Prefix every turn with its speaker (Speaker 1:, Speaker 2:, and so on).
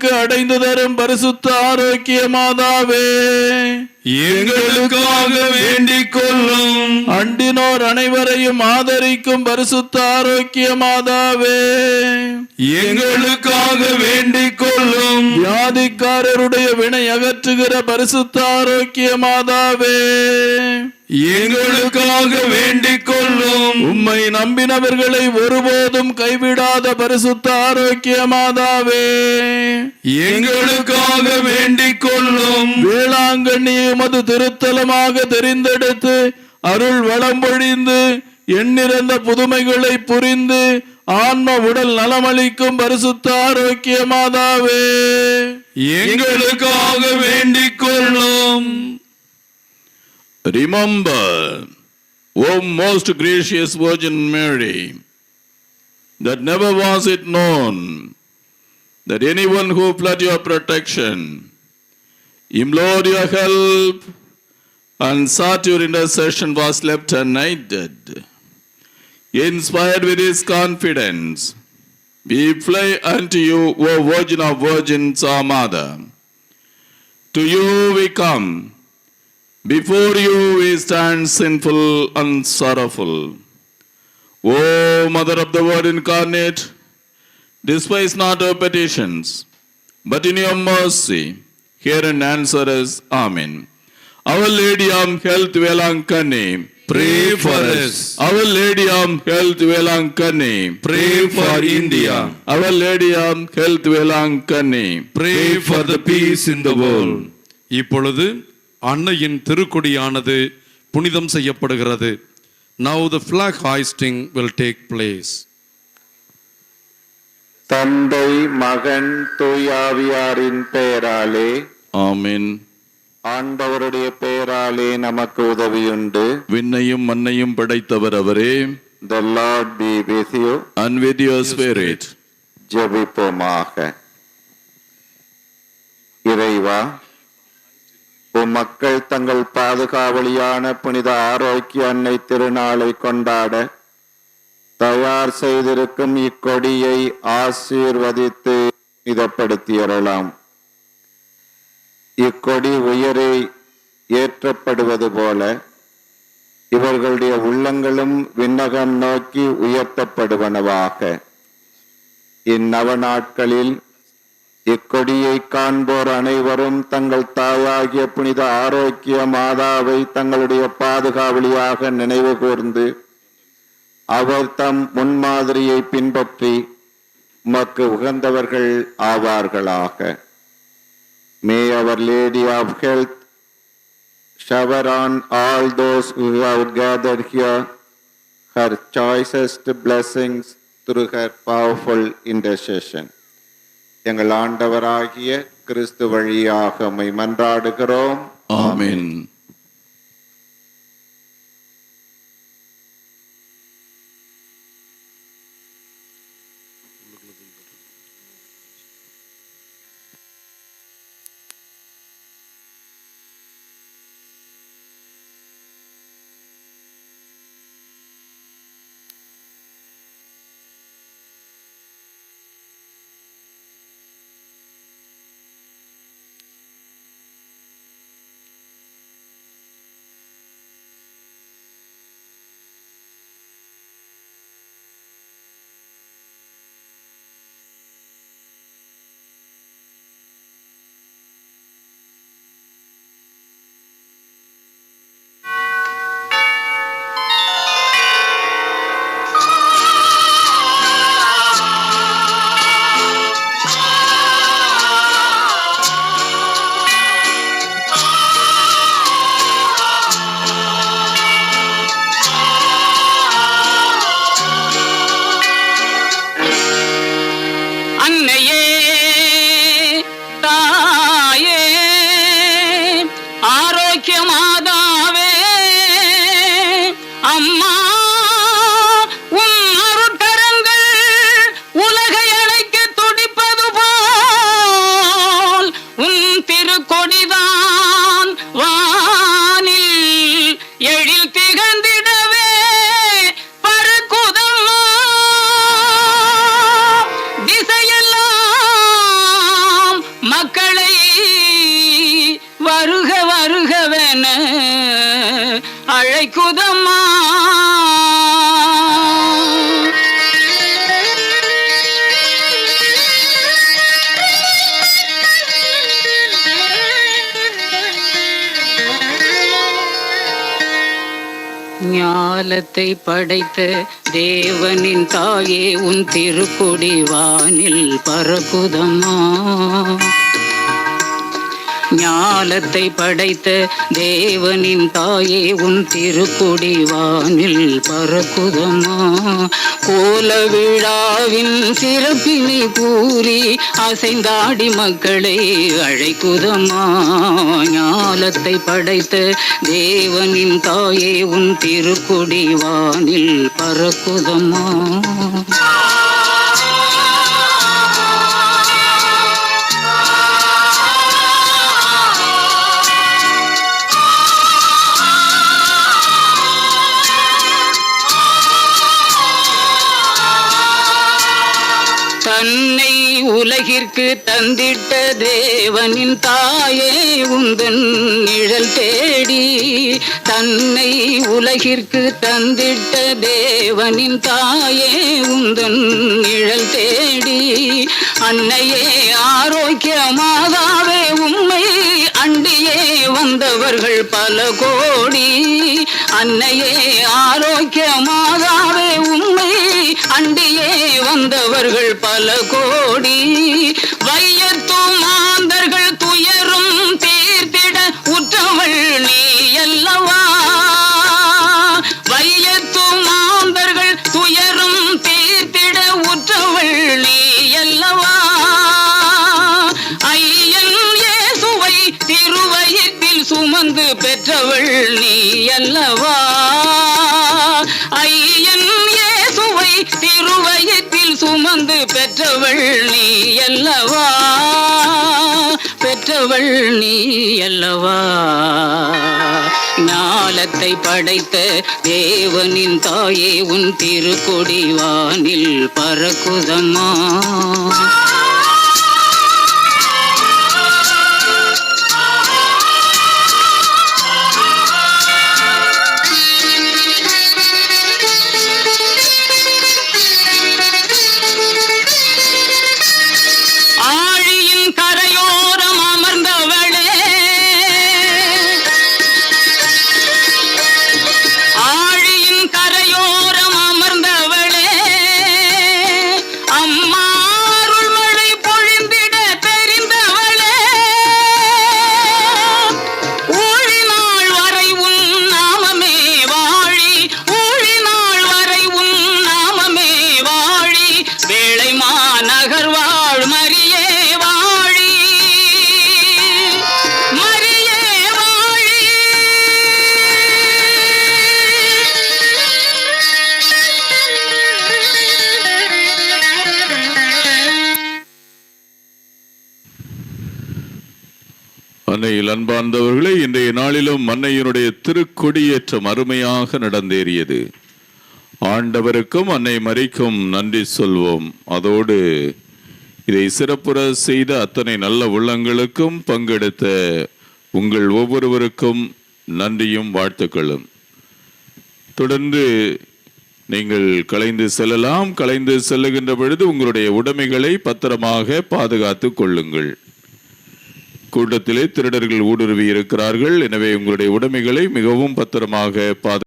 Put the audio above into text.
Speaker 1: எங்களுக்கு அடைந்து தரும் பரிசுத்த ஆரோக்கிய மாதாவே,
Speaker 2: எங்களுக்காக வேண்டிக் கொள்ளும்.
Speaker 1: அண்டினோர் அனைவரையும் ஆதரிக்கும் பரிசுத்த ஆரோக்கிய மாதாவே,
Speaker 2: எங்களுக்காக வேண்டிக் கொள்ளும்.
Speaker 1: வியாதிக்காரருடைய வினை அகற்றுகிற பரிசுத்த ஆரோக்கிய மாதாவே,
Speaker 2: எங்களுக்காக வேண்டிக் கொள்ளும்.
Speaker 1: உம்மை நம்பினவர்களை ஒருபோதும் கைவிடாத பரிசுத்த ஆரோக்கிய மாதாவே,
Speaker 2: எங்களுக்காக வேண்டிக் கொள்ளும்.
Speaker 1: வேளாங்கண்ணி உமது திருத்தலமாக தெரிந்தெடுத்து அருள் வளம் பொழிந்து எண்ணிறந்த புதுமைகளை புரிந்து ஆன்ம உடல் நலமளிக்கும் பரிசுத்த ஆரோக்கிய மாதாவே,
Speaker 2: எங்களுக்காக வேண்டிக் கொள்ளும்.
Speaker 1: Remember, O most gracious Virgin Mary, that never was it known that anyone who fled your protection, implored your help, and sought your intercession was left unaided. Inspired with this confidence, we fly unto you, O Virgin of Virgins, our Mother. To you we come. Before you we stand sinful and sorrowful. O Mother of the Word incarnate, despise not our petitions, but in your mercy hear and answer us. Amen. Our Lady of Health, Velankani,
Speaker 2: Pray for us.
Speaker 1: Our Lady of Health, Velankani,
Speaker 2: Pray for India.
Speaker 1: Our Lady of Health, Velankani,
Speaker 2: Pray for the peace in the world.
Speaker 3: இப்பொழுது அன்னையின் திருக்கொடியானது புனிதம் செய்யப்படுகிறது. Now the flag hoisting will take place.
Speaker 4: தந்தை மகன் தூயாவியாரின் பெயராலே
Speaker 1: Amen.
Speaker 4: ஆண்டவருடைய பெயராலே நமக்கு உதவியுண்டு.
Speaker 1: விண்ணையும் மண்ணையும் படைத்தவர் அவரே.
Speaker 4: The Lord be with you.
Speaker 1: And with your spirit.
Speaker 4: ஜெபிப்போமாக. இறைவா, மக்கள் தங்கள் பாதுகாவலியான புனித ஆரோக்கிய அன்னை திருநாளை கொண்டாட தயார் செய்திருக்கும் இக்கொடியை ஆசீர்வதித்து இதப்படுத்தியறலாம். இக்கொடி உயரே ஏற்றப்படுவது போல இவர்களுடைய உள்ளங்களும் விண்ணகம் நோக்கி உயர்த்தப்படுவனவாக. இந்நவ நாட்களில் இக்கொடியை காண்போர் அனைவரும் தங்கள் தாயாகிய புனித ஆரோக்கிய மாதாவை தங்களுடைய பாதுகாவலியாக நினைவு கூர்ந்து அவர் தம் முன்மாதிரியை பின்பற்றி உமக்கு உகந்தவர்கள் ஆவார்களாக. May Our Lady of Health shower on all those who have gathered here her choicest blessings through her powerful intercession. எங்கள் ஆண்டவராகிய கிறிஸ்து வழியாக உம்மை மன்றாடுகிறோம்.
Speaker 1: ஆமென்.
Speaker 5: அழைக்குதம்மா. ஞாலத்தை படைத்த தேவனின் தாயே உன் திருக்கொடி வானில் பறக்குதம்மா. ஞாலத்தை படைத்த தேவனின் தாயே உன் திருக்கொடி வானில் பறக்குதம்மா. கோல விழாவின் சிறப்பினை கூறி அசைந்தாடி மக்களை அழைக்குதம்மா. ஞாலத்தை படைத்த தேவனின் தாயே உன் திருக்கொடி வானில் பறக்குதம்மா. தன்னை உலகிற்கு தந்திட்ட தேவனின் தாயே உந்தன் நிழல் தேடி. தன்னை உலகிற்கு தந்திட்ட தேவனின் தாயே உந்தன் நிழல் தேடி. அன்னையே ஆரோக்கிய மாதாவே உம்மை அண்டியே வந்தவர்கள் பல கோடி. அன்னையே ஆரோக்கிய மாதாவே உம்மை அண்டியே வந்தவர்கள் பல கோடி. வையத்து மாந்தர்கள் துயரும் தீர்த்திட உற்றவள் நீ அல்லவா. வையத்து மாந்தர்கள் துயரும் தீர்த்திட உற்றவள் நீ அல்லவா. ஐயன் இயேசுவை திருவயிற்றில் சுமந்து பெற்றவள் நீ அல்லவா. ஐயன் இயேசுவை திருவயிற்றில் சுமந்து பெற்றவள் நீ அல்லவா. பெற்றவள் நீ அல்லவா. ஞாலத்தை படைத்த தேவனின் தாயே உன் திருக்கொடி வானில் பறக்குதம்மா.
Speaker 1: அன்னையில் அன்பார்ந்தவர்களே, இன்றைய நாளிலும் அன்னையினுடைய திருக்கொடியேற்றம் அருமையாக நடந்தேறியது. ஆண்டவருக்கும் அன்னை மரிக்கும் நன்றி சொல்வோம். அதோடு இதை சிறப்புற செய்த அத்தனை நல்ல உள்ளங்களுக்கும் பங்கெடுத்த உங்கள் ஒவ்வொருவருக்கும் நன்றியும் வாழ்த்துக்களும். தொடர்ந்து நீங்கள் கலைந்து செல்லலாம். கலைந்து செல்லுகின்ற பொழுது உங்களுடைய உடைமைகளை பத்திரமாக பாதுகாத்து கொள்ளுங்கள். கூட்டத்திலே திருடர்கள் ஊடுருவி இருக்கிறார்கள். எனவே உங்களுடைய உடைமைகளை மிகவும் பத்திரமாக